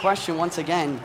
question once again.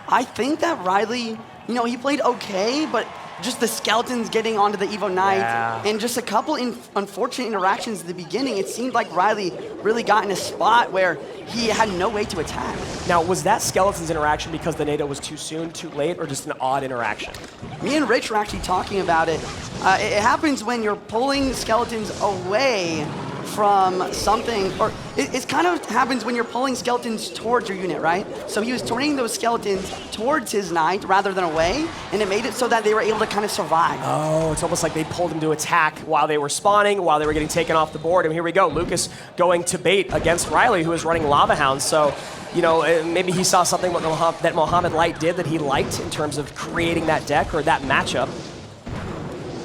I think that RYLEY, you know, he played okay, but just the skeletons getting onto the Evo Knight and just a couple unfortunate interactions at the beginning, it seemed like RYLEY really got in a spot where he had no way to attack. Now, was that skeletons interaction because the NATO was too soon, too late, or just an odd interaction? Me and Rich were actually talking about it. It happens when you're pulling skeletons away from something, or it kind of happens when you're pulling skeletons towards your unit, right? So he was turning those skeletons towards his knight rather than away, and it made it so that they were able to kind of survive. Oh, it's almost like they pulled him to attack while they were spawning, while they were getting taken off the board. And here we go, Lucas going to bait against RYLEY, who is running Lava Hound. So, you know, maybe he saw something that Mohamed Light did that he liked in terms of creating that deck or that matchup.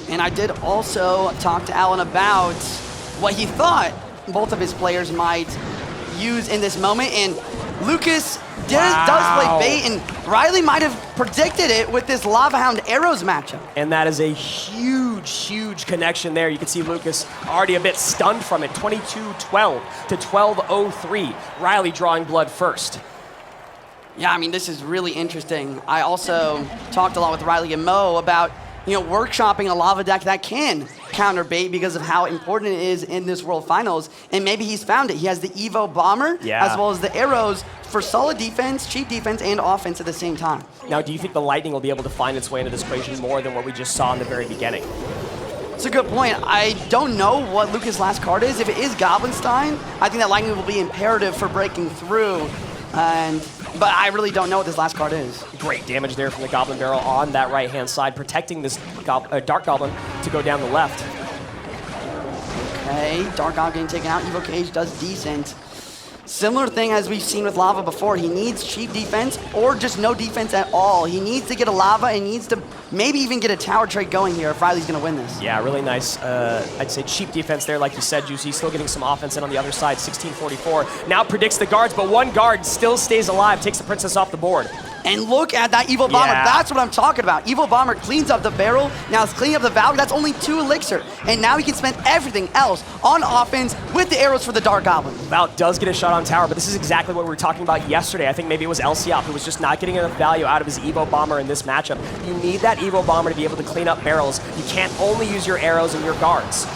And I did also talk to Alan about what he thought both of his players might use in this moment, and Lucas does play bait, and RYLEY might have predicted it with this Lava Hound Arrows matchup. And that is a huge, huge connection there. You can see Lucas already a bit stunned from it. 22-12 to 12-03. RYLEY drawing blood first. Yeah, I mean, this is really interesting. I also talked a lot with RYLEY and Mo about, you know, workshopping a lava deck that can counter bait because of how important it is in this World Finals. And maybe he's found it. He has the Evo Bomber as well as the arrows for solid defense, cheap defense, and offense at the same time. Now, do you think the Lightning will be able to find its way into this equation more than what we just saw in the very beginning? It's a good point. I don't know what Lucas' last card is. If it is Goblinstein, I think that Lightning will be imperative for breaking through. But I really don't know what this last card is. Great damage there from the Goblin Barrel on that right-hand side, protecting this Dark Goblin to go down the left. Okay, Dark Goblin getting taken out. Evo Cage does decent. Similar thing as we've seen with Lava before. He needs cheap defense or just no defense at all. He needs to get a Lava and needs to maybe even get a tower trade going here if RYLEY's going to win this. Yeah, really nice, I'd say cheap defense there, like you said, Juicy. Still getting some offense in on the other side, 16-44. Now predicts the guards, but one guard still stays alive, takes the Princess off the board. And look at that Evo Bomber. Yeah. That's what I'm talking about. Evo Bomber cleans up the barrel. Now it's cleaning up the Valkyrie. That's only 2 elixir. And now he can spend everything else on offense with the arrows for the Dark Goblin. Val does get a shot on tower, but this is exactly what we were talking about yesterday. I think maybe it was LCOP who was just not getting enough value out of his Evo Bomber in this matchup. You need that Evo Bomber to be able to clean up barrels. You can't only use your arrows and your guards.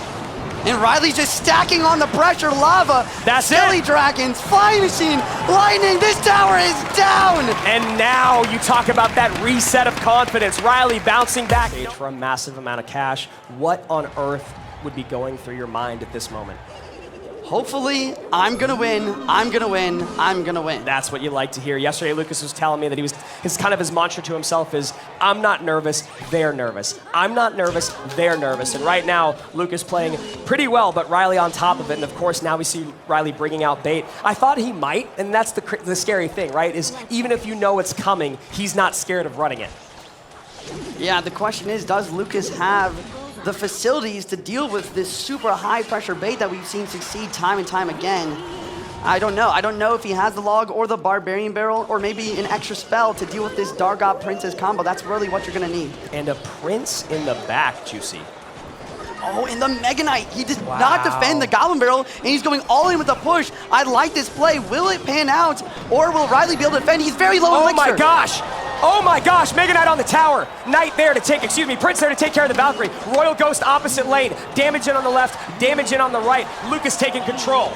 And RYLEY's just stacking on the pressure. Lava, That's Silly it. Dragons, Flying Machine, Lightning. This tower is down. And now you talk about that reset of confidence. RYLEY bouncing back for a massive amount of cash. What on earth would be going through your mind at this moment? Hopefully, I'm gonna win, I'm gonna win, I'm gonna win. That's what you like to hear. Yesterday, Lucas was telling me that his mantra to himself is, I'm not nervous, they're nervous. I'm not nervous, they're nervous. And right now, Lucas playing pretty well, but RYLEY on top of it. And of course, now we see RYLEY bringing out bait. I thought he might, and that's the scary thing, right? Is even if you know it's coming, he's not scared of running it. Yeah, the question is, does Lucas have the facilities to deal with this super high pressure bait that we've seen succeed time and time again? I don't know. I don't know if he has the log or the Barbarian Barrel or maybe an extra spell to deal with this Dargob Princess combo. That's really what you're gonna need. And a Prince in the back, Juicy. Oh, and the Mega Knight. He did not defend the Goblin Barrel, and he's going all in with the push. I like this play. Will it pan out, or will RYLEY be able to defend? He's very low in elixir. Oh my gosh! Oh my gosh, Mega Knight on the tower. Knight there to take, Prince there to take care of the Valkyrie. Royal Ghost opposite lane. Damage in on the left, damage in on the right. Lucas taking control.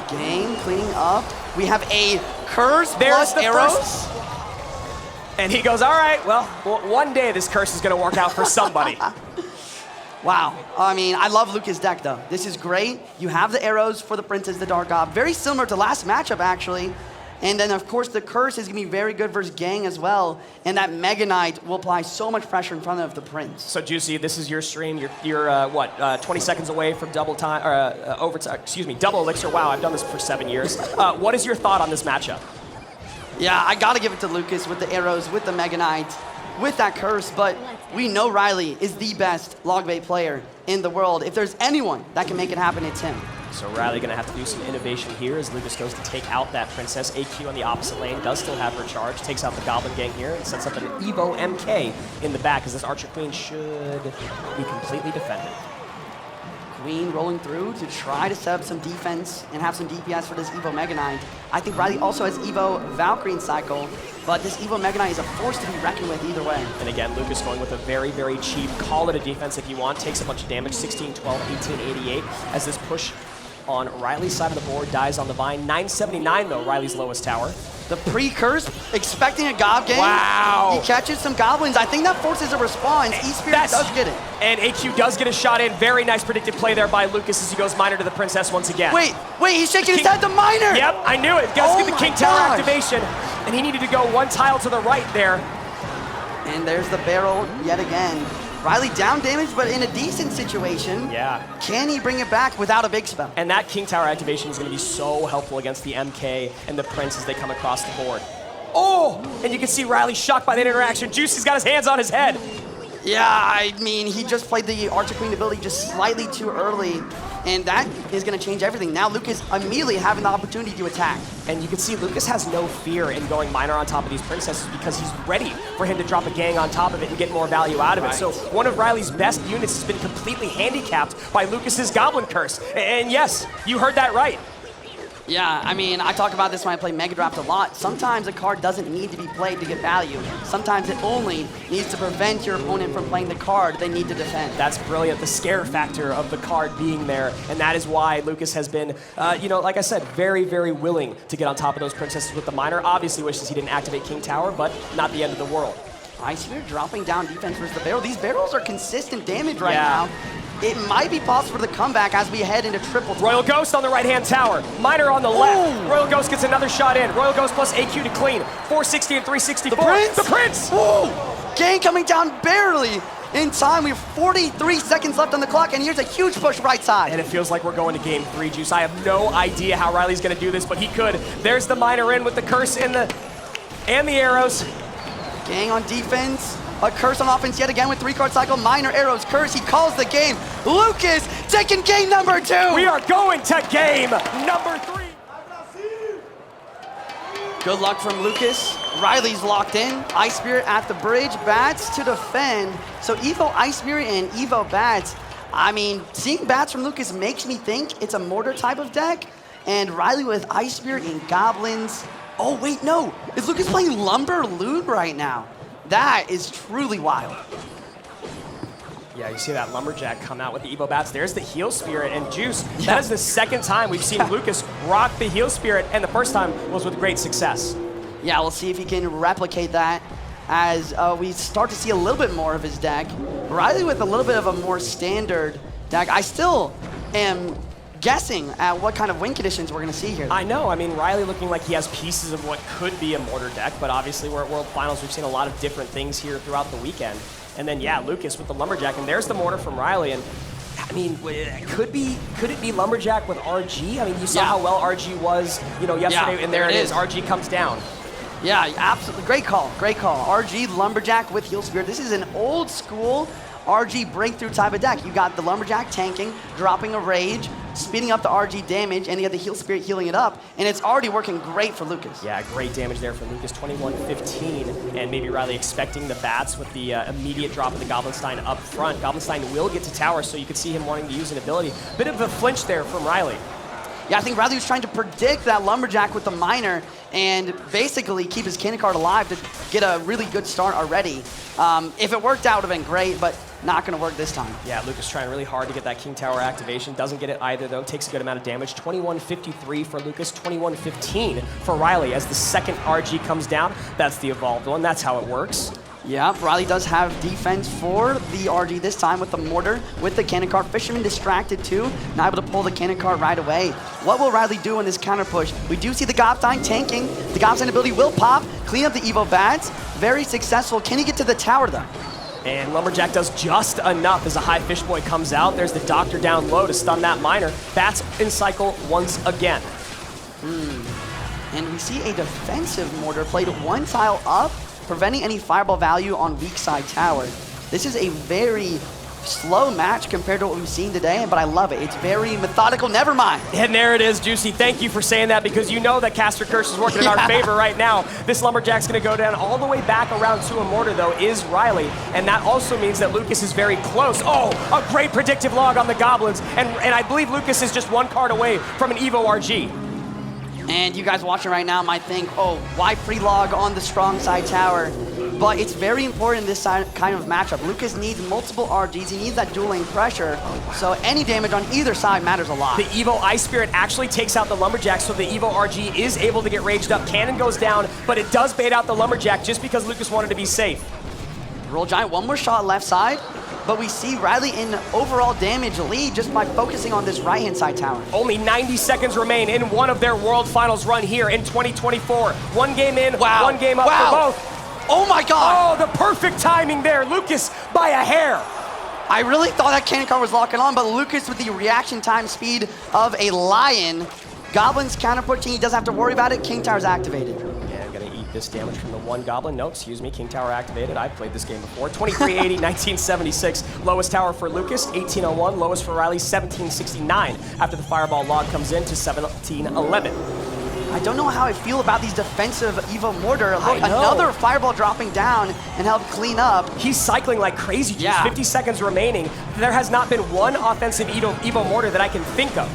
Game cleaning up. We have a curse There's plus the arrows. first. And he goes, all right, well, one day this curse is gonna work out for somebody. Wow. I mean, I love Lucas' deck, though. This is great. You have the arrows for the Princess, the Dark Gob. Very similar to last matchup, actually. And then, of course, the curse is going to be very good versus Gang as well. And that Mega Knight will apply so much pressure in front of the Prince. So, Juicy, this is your stream. You're 20 seconds away from double time, or double elixir. Wow, I've done this for 7 years. What is your thought on this matchup? Yeah, I got to give it to Lucas with the arrows, with the Mega Knight, with that curse. But we know RYLEY is the best log bait player in the world. If there's anyone that can make it happen, it's him. So RYLEY gonna have to do some innovation here as Lucas goes to take out that Princess. AQ on the opposite lane, does still have her charge, takes out the Goblin Gang here and sets up an Evo MK in the back as this Archer Queen should be completely defended. Queen rolling through to try to set up some defense and have some DPS for this Evo Mega Knight. I think RYLEY also has Evo Valkyrie in cycle, but this Evo Mega Knight is a force to be reckoned with either way. And again, Lucas going with a very, very cheap, call it a defense if you want, takes a bunch of damage, 16, 12, 18, 88, as this push on RYLEY's side of the board dies on the Vine. 979 though, RYLEY's lowest tower. The pre-curse, expecting a gob game. Wow. He catches some goblins. I think that forces a response. E-Spirit does get it. And AQ does get a shot in. Very nice predicted play there by Lucas as he goes Miner to the Princess once again. Wait, he's shaking his head to Miner. Yep, I knew it. Goes get the King Tower gosh. activation. And he needed to go one tile to the right there. And there's the barrel yet again. RYLEY down damage, but in a decent situation. Yeah. Can he bring it back without a big spell? And that King Tower activation is going to be so helpful against the MK and the Prince as they come across the board. Oh! And you can see RYLEY shocked by that interaction. Juicy's got his hands on his head. Yeah, I mean, he just played the Archer Queen ability just slightly too early, and that is going to change everything. Now Lucas immediately having the opportunity to attack. And you can see Lucas has no fear in going Miner on top of these Princesses because he's ready for him to drop a gang on top of it and get more value out of it. So one of RYLEY's best units has been completely handicapped by Lucas's Goblin Curse. And yes, you heard that right. Yeah, I mean, I talk about this when I play Mega Draft a lot. Sometimes a card doesn't need to be played to get value. Sometimes it only needs to prevent your opponent from playing the card they need to defend. That's brilliant, the scare factor of the card being there, and that is why Lucas has been, like I said, very, very willing to get on top of those Princesses with the Miner. Obviously wishes he didn't activate King Tower, but not the end of the world. Icebeard dropping down defense versus the barrel. These barrels are consistent damage right now. It might be possible for the comeback as we head into triple. Royal Ghost on the right-hand tower. Miner on the left. Royal Ghost gets another shot in. Royal Ghost plus AQ to clean. 460 and 364. The Prince! The Prince! Whoa! Gang coming down barely in time. We have 43 seconds left on the clock, and here's a huge push right side. And it feels like we're going to game 3, Juice. I have no idea how RYLEY's going to do this, but he could. There's the Miner in with the curse and the arrows. Gang on defense. A curse on offense yet again with 3-card cycle. Miner, arrows, curse. He calls the game. Lucas taking game number 2. We are going to game number 3. Good luck from Lucas. RYLEY's locked in. Ice Spirit at the bridge. Bats to defend. So Evo Ice Spirit and Evo Bats. I mean, seeing Bats from Lucas makes me think it's a mortar type of deck. And RYLEY with Ice Spirit and Goblins. Oh, wait, no. Is Lucas playing Lumber Loot right now? That is truly wild. Yeah, you see that Lumberjack come out with the Evo Bats. There's the Heal Spirit, and Juice, that is the second time we've seen Lucas rock the Heal Spirit, and the first time was with great success. Yeah, we'll see if he can replicate that as we start to see a little bit more of his deck. RYLEY with a little bit of a more standard deck. I still am guessing at what kind of win conditions we're going to see here. I know. I mean, RYLEY looking like he has pieces of what could be a mortar deck, but obviously we're at World Finals. We've seen a lot of different things here throughout the weekend. And then, yeah, Lucas with the Lumberjack, and there's the mortar from RYLEY. And I mean, could it be Lumberjack with RG? I mean, you saw how well RG was, yesterday, and there it is. RG comes down. Yeah, absolutely. Great call. Great call. RG Lumberjack with Heal Spirit. This is an old school RG breakthrough type of deck. You got the Lumberjack tanking, dropping a Rage, speeding up the RG damage, and you got the Heal Spirit healing it up, and it's already working great for Lucas. Yeah, great damage there for Lucas, 21-15, and maybe RYLEY expecting the Bats with the immediate drop of the Goblinstein up front. Goblinstein will get to tower, so you could see him wanting to use an ability. Bit of a flinch there from RYLEY. Yeah, I think RYLEY was trying to predict that Lumberjack with the Miner and basically keep his cannon card alive to get a really good start already. If it worked out, it would have been great, but not going to work this time. Yeah, Lucas trying really hard to get that King Tower activation. Doesn't get it either, though. Takes a good amount of damage. 21-53 for Lucas, 21-15 for RYLEY as the second RG comes down. That's the evolved one. That's how it works. Yeah, RYLEY does have defense for the RG this time with the mortar, with the cannon card. Fisherman distracted too, not able to pull the cannon card right away. What will RYLEY do in this counter push? We do see the Gobstein tanking. The Gobstein ability will pop, clean up the Evo Bats. Very successful. Can he get to the tower though? And Lumberjack does just enough as a high fish boy comes out. There's the Doctor down low to stun that Miner. Bats in cycle once again. And we see a defensive mortar played one tile up, preventing any fireball value on weak side tower. This is a very slow match compared to what we've seen today, but I love it. It's very methodical. Never mind. And there it is, Juicy. Thank you for saying that, because you know that Caster Curse is working in our favor right now. This Lumberjack's going to go down all the way back around to a mortar, though, is RYLEY. And that also means that Lucas is very close. Oh, a great predictive log on the Goblins. And I believe Lucas is just one card away from an Evo RG. And you guys watching right now might think, oh, why free log on the strong side tower? But it's very important in this kind of matchup. Lucas needs multiple RGs. He needs that dueling pressure. So any damage on either side matters a lot. The Evo Ice Spirit actually takes out the Lumberjack, so the Evo RG is able to get raged up. Cannon goes down, but it does bait out the Lumberjack just because Lucas wanted to be safe. Roll Giant, one more shot left side. But we see RYLEY in overall damage lead just by focusing on this right-hand side tower. Only 90 seconds remain in one of their World Finals run here in 2024. One game in, one game up for both. Oh my God! Oh, the perfect timing there. Lucas by a hair. I really thought that cannon card was locking on, but Lucas with the reaction time speed of a lion. Goblin's counterpunching, he doesn't have to worry about it. King Tower's activated. This damage from the one Goblin. No, excuse me, King Tower activated. I've played this game before. 2380, 1976. Lowest tower for Lucas, 1801. Lowest for RYLEY, 1769. After the Fireball log comes in to 1711. I don't know how I feel about these defensive Evo Mortar. Look, another Fireball dropping down and help clean up. He's cycling like crazy. Yeah. 50 seconds remaining. There has not been one offensive Evo Mortar that I can think of.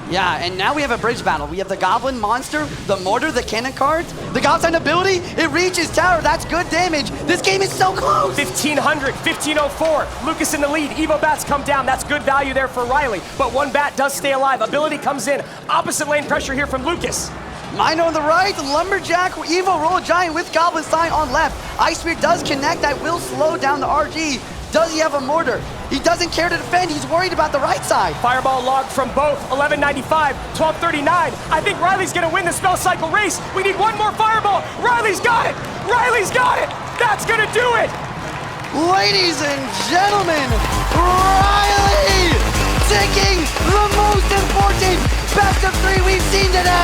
Yeah, and now we have a bridge battle. We have the Goblin Monster, the Mortar, the Cannon cards, the Godsend ability. It reaches tower. That's good damage. This game is so close. 1500, 1504. Lucas in the lead. Evo Bats come down. That's good value there for RYLEY. But one Bat does stay alive. Ability comes in. Opposite lane pressure here from Lucas. Miner on the right, Lumberjack, Evo Roll Giant with Goblin Sign on left. Ice Spear does connect. That will slow down the RG. Does he have a mortar? He doesn't care to defend. He's worried about the right side. Fireball log from both. 1195, 1239. I think RYLEY's going to win the spell cycle race. We need one more fireball. RYLEY's got it. RYLEY's got it. That's going to do it. Ladies and gentlemen, RYLEY taking the most important best of 3 we've seen today.